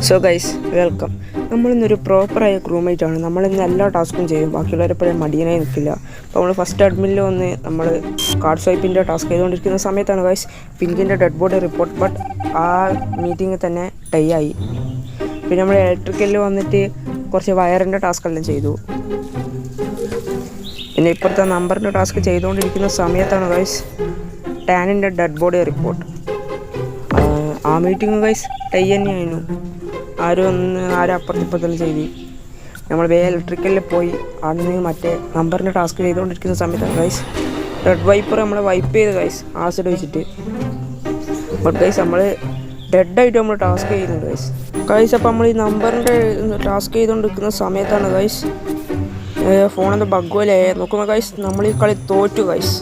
So guys welcome. നമ്മളിന്നൊരു പ്രോപ്പറായ ക്രൂമേറ്റാണ്. നമ്മളിന്ന് എല്ലാ ടാസ്കും ചെയ്യും, ബാക്കിയുള്ളവരെപ്പോഴും മടിയനായി നിൽക്കില്ല. അപ്പോൾ നമ്മൾ ഫസ്റ്റ് അഡ്മിനിൽ വന്ന് നമ്മൾ കാർഡ് സ്വൈപ്പിൻ്റെ ടാസ്ക് ചെയ്തുകൊണ്ടിരിക്കുന്ന സമയത്താണ് ഗൈസ് പിങ്കിൻ്റെ ഡെഡ് ബോഡി റിപ്പോർട്ട്. ബട്ട് ആ മീറ്റിങ്ങിൽ തന്നെ ടൈ ആയി. പിന്നെ നമ്മൾ ഇലക്ട്രിക്കലിൽ വന്നിട്ട് കുറച്ച് വയറിൻ്റെ ടാസ്ക് എല്ലാം ചെയ്തു. പിന്നെ ഇപ്പോഴത്തെ നമ്പറിൻ്റെ ടാസ്ക് ചെയ്തുകൊണ്ടിരിക്കുന്ന സമയത്താണ് ഗൈസ് ടാനിൻ്റെ ഡെഡ് ബോഡി റിപ്പോർട്ട്. ആ മീറ്റിംഗ് ഗൈസ് ടൈ തന്നെയായിരുന്നു. ആരും അപ്പുറത്തിപ്പുറത്തെല്ലാം ചെയ്തു. നമ്മൾ ഇലക്ട്രിക്കലിൽ പോയി അന്ന് മറ്റേ നമ്പറിൻ്റെ ടാസ്ക് ചെയ്തുകൊണ്ടിരിക്കുന്ന സമയത്താണ് ഗൈസ് റെഡ് വൈപ്പർ നമ്മളെ വൈപ്പ് ചെയ്ത് ഗൈസ് ആസിഡ് വെച്ചിട്ട്. ബട്ട് ഗൈസ് നമ്മൾ ഡെഡായിട്ട് നമ്മൾ ടാസ്ക് ചെയ്യുന്നുണ്ട് ഗൈസ്. അപ്പോൾ നമ്മൾ ഈ നമ്പറിൻ്റെ ടാസ്ക് ചെയ്തുകൊണ്ടിരിക്കുന്ന സമയത്താണ് ഗൈസ് ഫോണെന്താ ബഗ് പോലെ നോക്കുമ്പോൾ ഗൈസ് നമ്മൾ ഈ കളി തോറ്റു ഗൈസ്.